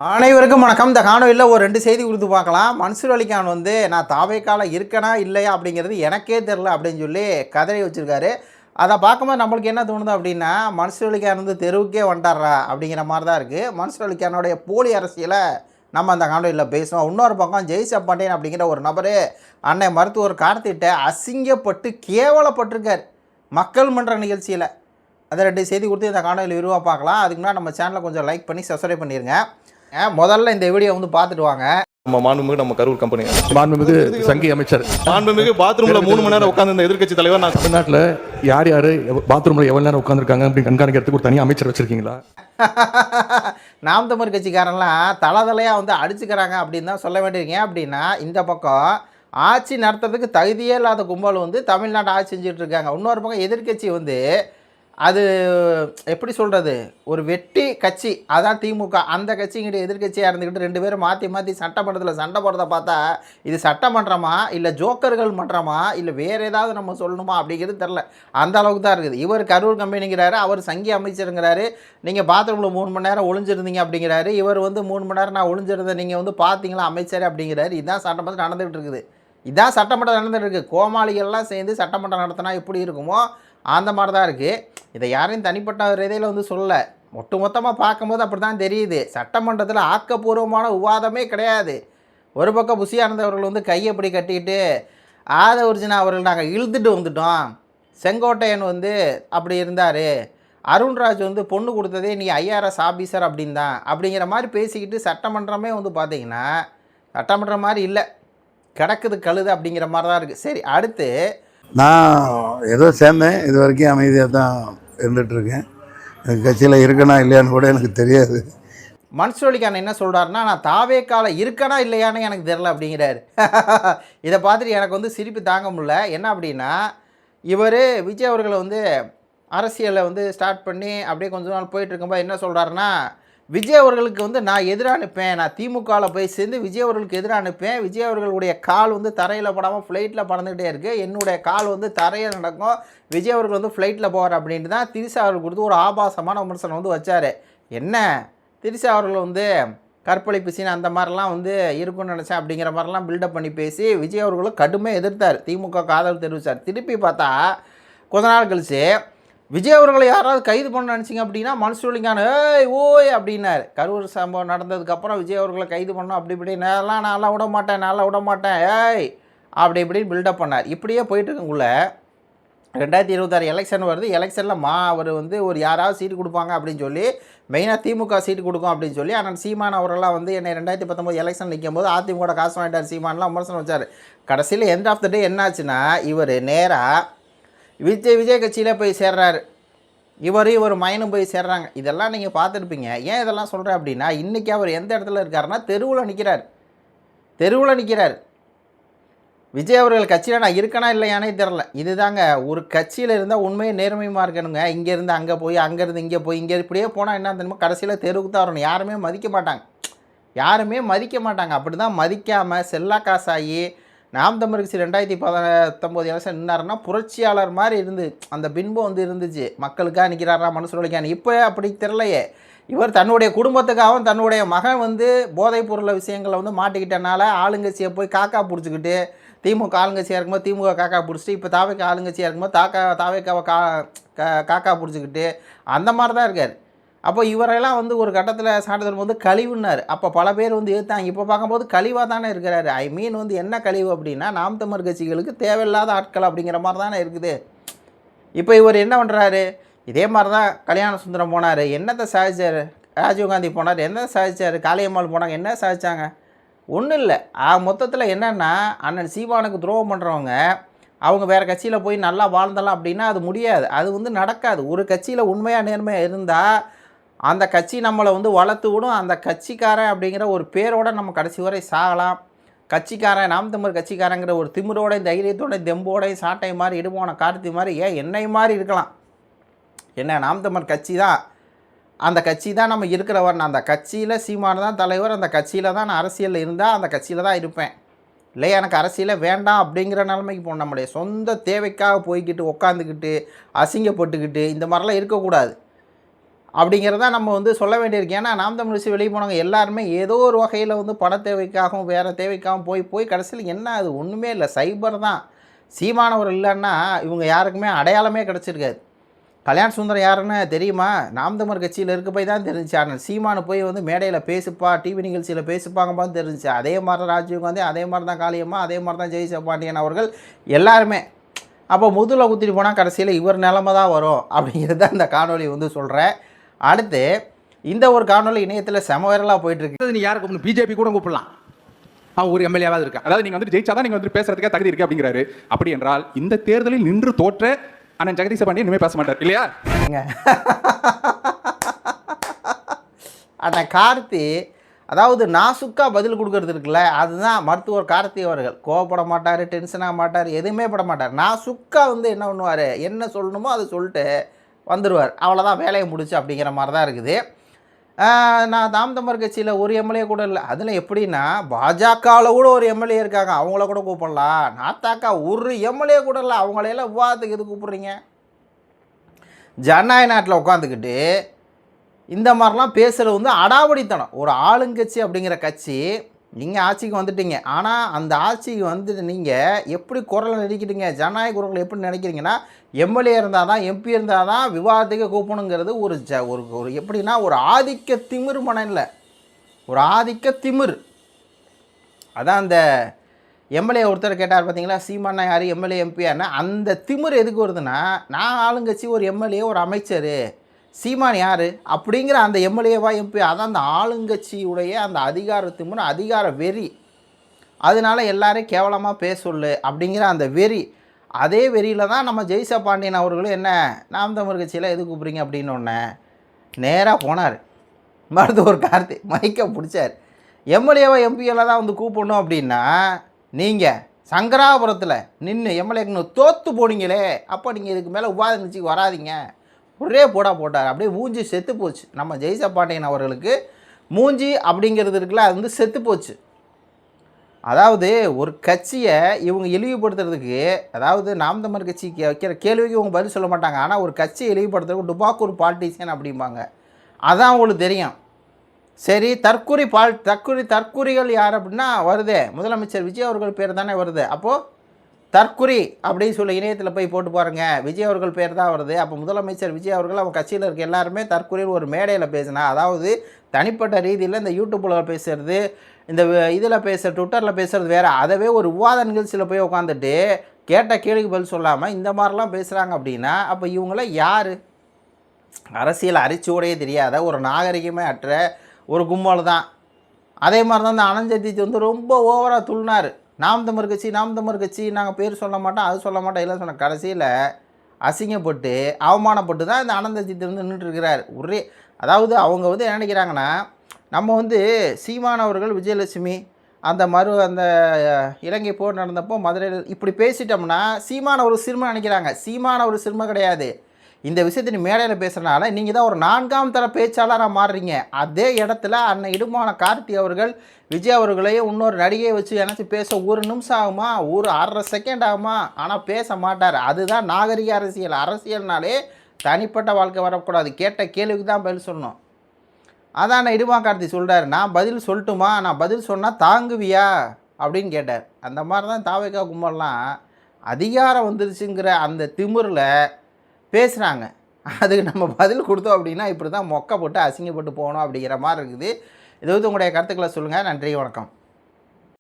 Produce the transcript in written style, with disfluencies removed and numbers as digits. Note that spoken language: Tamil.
அனைவருக்கும் வணக்கம். இந்த காணொலியில் ஒரு 2 செய்தி கொடுத்து பார்க்கலாம். மன்சூர் அலிகான் நான் தாவேக்கால இருக்கனா இல்லையா அப்படிங்கிறது எனக்கே தெரில அப்படின்னு சொல்லி கதறி வச்சுருக்காரு. அதை பார்க்கும்போது நம்மளுக்கு என்ன தோணுது அப்படின்னா, மன்சூர் அலிகான் தெருவுக்கே வந்துட்டாரா அப்படிங்கிற மாதிரி தான் இருக்குது. மன்சூர் அலிகானுடைய போலி அரசியலை நம்ம அந்த காணொலியில் பேசுவோம். இன்னொரு பக்கம் ஜெய்சப் பாண்டியன் அப்படிங்கிற ஒரு நபர் அன்னை மருத்துவர் கார்த்திகிட்ட அசிங்கப்பட்டு கேவலப்பட்டிருக்கார் மக்கள் மன்ற நிகழ்ச்சியில். அதை 2 செய்தி கொடுத்து இந்த காணொலியில் விரிவாக பார்க்கலாம். அதுக்கு முன்னாடி நம்ம சேனலை கொஞ்சம் லைக் பண்ணி சப்ஸ்கிரைப் பண்ணிடுங்க. முதல்ல இந்த வீடியோ பார்த்துட்டு வாங்க. நம்ம மாண்புமிகு நம்ம கரூர் கம்பெனி மாண்புமிகு சங்கி அமைச்சர் மாண்புமிகு பாத்ரூம்ல 3 மணி நேரம் உட்கார்ந்து இந்த எதிர்க்கட்சி தலைவர் நான் தமிழ்நாட்டில் யார் பாத்ரூம்ல எவ்வளவு நேரம் உட்காந்துருக்காங்க அப்படின்னு கண்காணிக்கிறதுக்கு ஒரு தனி அமைச்சர் வச்சிருக்கீங்களா? நாம் தமிழ் கட்சிக்காரன்லாம் தலையாக அடிச்சுக்கிறாங்க அப்படின்னு தான் சொல்ல வேண்டியிருக்கேன். அப்படின்னா இந்த பக்கம் ஆட்சி நடத்துறதுக்கு தகுதியே இல்லாத கும்பல் தமிழ்நாட்டை ஆட்சி செஞ்சுட்டு இருக்காங்க. இன்னொரு பக்கம் எதிர்கட்சி அது எப்படி சொல்கிறது, ஒரு வெட்டி கட்சி, அதான் திமுக. அந்த கட்சிங்கிட்ட எதிர்கட்சியாக இருந்துக்கிட்டு 2 பேரும் மாற்றி சட்டமன்றத்தில் சண்டை போடுறத பார்த்தா இது சட்டமன்றமா இல்லை ஜோக்கர்கள் மன்றமா இல்லை வேறு ஏதாவது நம்ம சொல்லணுமா அப்படிங்கிறது தெரில. அந்த அளவுக்கு தான் இருக்குது. இவர் கரூர் கம்பெனிங்கிறாரு, அவர் சங்கி அமைச்சருங்கிறாரு. நீங்கள் பாத்ரூமில் 3 மணி நேரம் ஒளிஞ்சிருந்தீங்க அப்படிங்கிறாரு. இவர் 3 மணி நேரம் நான் ஒளிஞ்சிருந்தேன், நீங்கள் பார்த்தீங்களா அமைச்சர் அப்படிங்கிறாரு. இதுதான் சட்டமன்றம் நடந்துகிட்டு இருக்குது. இதுதான் சட்டமன்றம் நடந்துகிட்டு இருக்குது. கோமாளிகள்லாம் சேர்ந்து சட்டமன்றம் நடத்தினா எப்படி இருக்குமோ அந்த மாதிரி தான் இருக்குது. இதை யாரையும் தனிப்பட்ட ரீதியில் சொல்லலை, மொத்தமாக பார்க்கும்போது அப்படி தான் தெரியுது. சட்டமன்றத்தில் ஆக்கப்பூர்வமான விவாதமே கிடையாது. ஒரு பக்கம் புஷி ஆனந்த் அவர்கள் கையை எப்படி கட்டிக்கிட்டு ஆதவர்ஜினா அவர்கள் நாங்கள் இழுத்துட்டு வந்துட்டோம், செங்கோட்டையன் அப்படி இருந்தார், அருண்ராஜ் பொண்ணு கொடுத்ததே நீ ஐஆர்எஸ் ஆஃபீஸர் அப்படின்னு தான் அப்படிங்கிற மாதிரி பேசிக்கிட்டு சட்டமன்றமே பார்த்தீங்கன்னா சட்டமன்றம் மாதிரி இல்லை, கிடக்குது கழுது அப்படிங்கிற மாதிரி தான் இருக்குது. சரி, அடுத்து நான் ஏதோ சேர்ந்தேன், இது வரைக்கும் அமைதியாக தான் இருந்துகிட்ருக்கேன். எனக்கு கட்சியில் இருக்கனா இல்லையான்னு கூட எனக்கு தெரியாது. மன்சூர் அலிகான் என்ன சொல்கிறாருன்னா, நான் தாவேக்கால இருக்கனா இல்லையான்னு எனக்கு தெரில அப்படிங்கிறாரு. இதை பார்த்துட்டு எனக்கு சிரிப்பு தாங்க முடியல. என்ன அப்படின்னா, இவர் விஜய் அவர்களை அரசியலை ஸ்டார்ட் பண்ணி அப்படியே கொஞ்ச நாள் போயிட்டுருக்கும்போது என்ன சொல்கிறாருன்னா, விஜய் அவர்களுக்கு நான் எதிராக அனுப்பேன், நான் திமுகவில் போய் சேர்ந்து விஜய் அவர்களுக்கு எதிராக அனுப்பேன், விஜய் அவர்களுடைய கால் தரையில் படாமல் ஃப்ளைட்டில் பறந்துகிட்டே இருக்குது, என்னுடைய கால் தரையில் நடக்கும், விஜய் அவர்கள் ஃப்ளைட்டில் போவார் அப்படின்ட்டு தான் திரிசா அவர்கள் கொடுத்து ஒரு ஆபாசமான விமர்சனம் வச்சார். என்ன திரிசா அவர்கள் கற்பழிப்பு சீன் அந்த மாதிரிலாம் இருக்குன்னு நினச்சேன் அப்படிங்கிற மாதிரிலாம் பில்டப் பண்ணி பேசி விஜய் அவர்களும் கடுமையாக எதிர்த்தார், திமுக ஆதரவு தெரிவித்தார். திருப்பி பார்த்தா கொஞ்ச நாள் கழிச்சு விஜய் அவர்களை யாராவது கைது பண்ண நினச்சிங்க அப்படின்னா மன்சூர் அலிகான் ஏய் ஓய் அப்படின்னார். கரூர் சம்பவம் நடந்ததுக்கப்புறம் விஜய் அவர்களை கைது பண்ணோம் அப்படி இப்படி நல்லா விட மாட்டேன் ஏய் அப்படி இப்படின்னு பில்டப் பண்ணார். இப்படியே போயிட்டுருக்குள்ள 2026 எலெக்ஷன் வருது. எலெக்ஷனில் அவர் ஒரு யாராவது சீட்டு கொடுப்பாங்க அப்படின்னு சொல்லி, மெயினாக திமுக சீட்டு கொடுக்கும் அப்படின்னு சொல்லி ஆனால் சீமான் அவரெல்லாம் என்னை 2019 எலெக்ஷன் நிற்கும் போது அதிமுக காசு வாங்கிட்டார் சீமான்லாம் விமர்சனம் வச்சார். கடைசியில் எண்ட் ஆஃப் த டே என்னாச்சுன்னா, இவர் நேராக விஜய் கட்சியில் போய் சேர்றாரு. இவர் மைனும் போய் சேர்றாங்க. இதெல்லாம் நீங்கள் பார்த்துருப்பீங்க. ஏன் இதெல்லாம் சொல்கிறேன் அப்படின்னா, இன்றைக்கி அவர் எந்த இடத்துல இருக்காருன்னா தெருவில் நிற்கிறார். விஜய் அவர்கள் கட்சியில் நான் இருக்கனா இல்லையானே தெரில. இதுதாங்க, ஒரு கட்சியில் இருந்தால் உண்மையை நேர்மையுமா இருக்கணுங்க. இங்கேருந்து அங்கே போய், அங்கேருந்து இங்கே போய், இங்கே இப்படியே போனால் என்ன தெரியுமா, கடைசியில் தெருவுக்கு தான் வரணும். யாருமே மதிக்க மாட்டாங்க. அப்படி தான் மதிக்காமல் செல்லா காசாகி நாம் தமிழ் கட்சி 2019 எலெக்ஷன் நின்னாருன்னா புரட்சியாளர் மாதிரி அந்த பின்பம் இருந்துச்சு. மக்களுக்காக நிற்கிறாரா மன்சூர் அலிகான். இப்போ அப்படி தெரிலையே. இவர் தன்னுடைய குடும்பத்துக்காகவும் தன்னுடைய மகன் போதைப் பொருள் விஷயங்களை மாட்டிக்கிட்டனால ஆளுங்கட்சியை போய் காக்கா பிடிச்சிக்கிட்டு, திமுக ஆளுங்கட்சியாக இருக்கும்போது திமுக காக்கா பிடிச்சிட்டு, இப்போ தாவேக்கா ஆளுங்கட்சியாக இருக்கும்போது தாவேக்காவை காக்கா பிடிச்சிக்கிட்டு அந்த மாதிரி தான் இருக்கார். அப்போ இவரெல்லாம் ஒரு கட்டத்தில் சான்றிதழ் கழிவுன்னார். அப்போ பல பேர் ஏற்றாங்க. இப்போ பார்க்கும்போது கழிவாக தானே இருக்கிறாரு. ஐ மீன் என்ன கழிவு அப்படின்னா, நாம் தமிழ் கட்சிகளுக்கு தேவையில்லாத ஆட்கள் அப்படிங்கிற மாதிரி தானே இருக்குது. இப்போ இவர் என்ன பண்ணுறாரு, இதே மாதிரி தான் கல்யாண சுந்தரம் போனார், என்னத்தை சாதிச்சார், ராஜீவ்காந்தி போனார், என்ன சாதிச்சார், காளியம்மாள் போனாங்க, என்ன சாதிச்சாங்க, ஒன்றும் இல்லை. மொத்தத்தில் என்னென்னா, அண்ணன் சீமானுக்கு துரோகம் பண்ணுறவங்க அவங்க வேறு கட்சியில் போய் நல்லா வாழ்ந்தலாம் அப்படின்னா அது முடியாது, அது நடக்காது. ஒரு கட்சியில் உண்மையாக நேர்மையாக இருந்தால் அந்த கட்சி நம்மளை வளர்த்து விடும். அந்த கட்சிக்காரன் அப்படிங்கிற ஒரு பேரோடு நம்ம கடைசி வரை சாகலாம். கட்சிக்காரன் நாம் தமிழ் கட்சிக்காரங்கிற ஒரு திமிரோட தைரியத்தோட தெம்போட சாட்டை மாதிரி இடுபோன கார்த்தி மாதிரி என்னை மாதிரி இருக்கலாம். என்ன நாம் தமிழ் கட்சி தான், அந்த கட்சி தான் நம்ம இருக்கிறவர். அந்த கட்சியில் சீமான் தான் தலைவர், அந்த கட்சியில் தான் நான் அரசியலில் இருந்தால் அந்த கட்சியில் தான் இருப்பேன். இல்லை எனக்கு அரசியலே வேண்டாம் அப்படிங்கிற நிலைமைக்கு போகணும். நம்முடைய சொந்த தேவைக்காக போய்கிட்டு உட்காந்துக்கிட்டு அசிங்கப்பட்டுக்கிட்டு இந்த மாதிரிலாம் இருக்கக்கூடாது. அப்படிங்கிறத நம்ம வந்து சொல்ல வேண்டியிருக்கு. ஏன்னா நாம் தமிழ் கட்சி வெளியே போனவங்க எல்லாருமே ஏதோ ஒரு வகையில் வந்து பண தேவைக்காகவும் வேறு தேவைக்காகவும் போய் கடைசியில் என்ன அது ஒன்றுமே இல்லை, சைபர் தான். சீமானவர் இல்லைன்னா இவங்க யாருக்குமே அடையாளமே கிடச்சிருக்காது. கல்யாண சுந்தரம் யாருன்னு தெரியுமா? நாம் தமிழ் கட்சியில் இருக்க போய் தான் தெரிஞ்சிச்சு. ஆனால் சீமானு போய் வந்து மேடையில் பேசுப்பா, டிவி நிகழ்ச்சியில் பேசுப்பாங்கப்பான்னு தெரிஞ்சிச்சு. அதே மாதிரி தான் ராஜீவ் காந்தி, அதே மாதிரி தான் காளியம்மா, அதே மாதிரி தான் ஜெய்சபாண்டியன் அவர்கள் எல்லாருமே. அப்போ முதுகில் குத்திட்டு போனால் கடைசியில் இவர் நிலமை தான் வரும் அப்படிங்கிறது தான் இந்த காணொலி வந்து சொல்கிறேன். அடுத்து இந்த ஒரு காணொலி இணையத்தில் செம வைரலாக போயிட்டுருக்கு. நீ யாரை கூப்பிடணும்? பிஜேபி கூட கூப்பிடலாம், அவன் ஒரு எம்எல்ஏவாவது இருக்கா. அதாவது நீங்க வந்து ஜெயிச்சாதான் நீங்க வந்து பேசுறதுக்கே தகுதி இருக்கு அப்படிங்கிறாரு. அப்படி என்றால் இந்த தேர்தலில் நின்று தோற்ற அண்ணன் ஜெகதீச பாண்டியன் இனிமே பேச மாட்டார் இல்லையா? அண்ணன் கார்த்தி அதாவது நாசுக்கா பதில் கொடுக்கறது இருக்குல்ல, அதுதான் மருத்துவர் கார்த்தி அவர்கள். கோவப்பட மாட்டார், டென்ஷன் ஆக மாட்டார், எதுவுமே பட மாட்டார். நாசுக்கா வந்து என்ன பண்ணுவார், என்ன சொல்லணுமோ அதை சொல்லிட்டு வந்துடுவார். அவ்வளோதான், வேலையை முடிச்சு அப்படிங்கிற மாதிரி தான் இருக்குது. நான் நாம் தமிழர் கட்சியில் ஒரு எம்எல்ஏ கூட இல்லை. அதில் எப்படின்னா பாஜகவில் கூட ஒரு எம்எல்ஏ இருக்காங்க, அவங்கள கூட கூப்பிடலாம். நாத்தாக்கா ஒரு எம்எல்ஏ கூட இல்லை, அவங்களையெல்லாம் விவாதத்துக்கு எது கூப்பிட்றீங்க? ஜனநாயக நாட்டில் உட்காந்துக்கிட்டு இந்த மாதிரிலாம் பேசுகிறது வந்து அடாவடித்தனம். ஒரு ஆளுங்கட்சி அப்படிங்கிற கட்சி நீங்கள் ஆட்சிக்கு வந்துட்டீங்க, ஆனால் அந்த ஆட்சிக்கு வந்துட்டு நீங்கள் எப்படி குரலை நினைக்கிறீங்க, ஜனநாயக குரலை எப்படி நினைக்கிறீங்கன்னா எம்எல்ஏ இருந்தால் தான் எம்பி இருந்தால் தான் விவாதத்துக்கு கூப்பிடணுங்கிறது ஒரு எப்படின்னா ஒரு ஆதிக்க திமிர் மனநில, ஒரு ஆதிக்க திமிர். அதான் அந்த எம்எல்ஏ ஒருத்தர் கேட்டார் பார்த்தீங்களா, சீமானா யார், எம்எல்ஏ எம்பியான்னு. அந்த திமிர் எதுக்கு வருதுன்னா, நான் ஆளுங்கட்சி ஒரு எம்எல்ஏ ஒரு அமைச்சர், சீமான் யார் அப்படிங்கிற அந்த எம்எல்ஏவா எம்பி, அதான் அந்த ஆளுங்கட்சியுடைய அந்த அதிகார திமிர், அதிகார வெறி. அதனால எல்லாரையும் கேவலமாக பேச சொல்லு அப்படிங்கிற அந்த வெறி. அதே வெறியில் தான் நம்ம ஜெய்சபாண்டியன் அவர்களும் என்ன நாம் தமிழ் கட்சியில் எது கூப்பிட்றீங்க அப்படின்னோடனே நேராக போனார் மருத்துவர் கார்த்தி, மைக்கை பிடிச்சார். எம்எல்ஏவா எம்பியெல்லாம் தான் வந்து கூப்பிடணும் அப்படின்னா நீங்கள் சங்கராபுரத்தில் நின்று எம்எல்ஏக்குன்னு தோற்று போனீங்களே, அப்போ நீங்கள் இதுக்கு மேலே விவாத நிகழ்ச்சிக்கு வராதிங்க, ஒரே போட்டார். அப்படியே மூஞ்சி செத்து போச்சு. நம்ம ஜெய்சபாண்டியன் அவர்களுக்கு மூஞ்சி அப்படிங்கிறது இருக்குல்ல, அது வந்து செத்து போச்சு. அதாவது ஒரு கட்சியை இவங்க இழிவுபடுத்துறதுக்கு, அதாவது நாம் தமிழ் கட்சிக்கு வைக்கிற கேள்விக்கு இவங்க பதில் சொல்ல மாட்டாங்க, ஆனால் ஒரு கட்சியை இழிவுபடுத்துறதுக்கு டுபாக்கூர் பாலிட்டிஷியன் அப்படிம்பாங்க. அதான் அவங்களுக்கு தெரியும். சரி, தற்குறிகள் யார் அப்படின்னா வருதே, முதலமைச்சர் விஜய் அவர்கள் பேர் தானே வருது. அப்போது தற்குறி அப்படின்னு சொல்லி இணையத்தில் போய் போட்டு பாருங்கள், விஜய் அவர்கள் பேர் தான் வருது. அப்போ முதலமைச்சர் விஜய் அவர்கள் அவங்க கட்சியில் இருக்க எல்லாருமே தற்குறின்னு ஒரு மேடையில் பேசினா, அதாவது தனிப்பட்ட ரீதியில் இந்த யூடியூப்பில் பேசுகிறது, இந்த இதில் ட்விட்டரில் பேசுகிறது வேறு. அதவே ஒரு விவாத நிகழ்ச்சியில் போய் உட்காந்துட்டு கேட்ட கேள்விக்கு பதில் சொல்லாமல் இந்த மாதிரிலாம் பேசுகிறாங்க அப்படின்னா, அப்போ இவங்களாம் யார்? அரசியல் அரிச்சோடையே தெரியாத ஒரு நாகரிகமே அற்ற ஒரு கும்பல் தான். அதே மாதிரி தான் இந்த அனஞ்சதித்து வந்து ரொம்ப ஓவராக துள்ளினார். நாம் தமிழ் கட்சி நாங்கள் பேர் சொல்ல மாட்டோம், அது சொல்ல மாட்டோம், இல்லை சொன்ன கடைசியில் அசிங்கப்பட்டு அவமானப்பட்டு தான் இந்த அனந்தஜித்து வந்து நின்றுட்டுருக்கிறார். அதாவது அவங்க வந்து என்ன நினைக்கிறாங்கன்னா, நம்ம வந்து சீமானவர்கள் விஜயலட்சுமி அந்த இலங்கை போர் நடந்தப்போ மதுரையில் இப்படி பேசிட்டோம்னா சீமான ஒரு சிறுமை நினைக்கிறாங்க. சீமான ஒரு சிறுமை கிடையாது. இந்த விஷயத்தை நீ மேடையில் பேசுகிறனால நீங்கள் தான் ஒரு 4ஆம் தர பேச்சாளராக மாறுறீங்க. அதே இடத்துல அன்னை இடுமான கார்த்தி அவர்கள் விஜய் அவர்களையும் இன்னொரு நடிகையை வச்சு நினச்சி பேச 1 நிமிஷம் ஆகுமா, ஒரு 1/2 செகண்ட் ஆகுமா, ஆனால் பேச மாட்டார். அதுதான் நாகரிக அரசியல். அரசியல்னாலே தனிப்பட்ட வாழ்க்கை வரக்கூடாது, கேட்ட கேள்விக்கு தான் பதில் சொல்லணும். அதான் இடுமா கார்த்தி சொல்கிறார், நான் பதில் சொல்லட்டுமா, நான் பதில் சொன்னால் தாங்குவியா அப்படின்னு கேட்டார். அந்த மாதிரி தான் தாவேக்கா கும்பல்லாம் அதிகாரம் வந்துருச்சுங்கிற அந்த திமிரில் பேசுகிறாங்க. அதுக்கு நம்ம பதில் கொடுத்தோம் அப்படின்னா இப்படி தான் மொக்கப்பட்டு அசிங்கப்பட்டு போகணும் அப்படிங்கிற மாதிரி இருக்குது. இது வந்து உங்களுடைய கருத்துக்களை சொல்லுங்கள். நன்றி, வணக்கம்.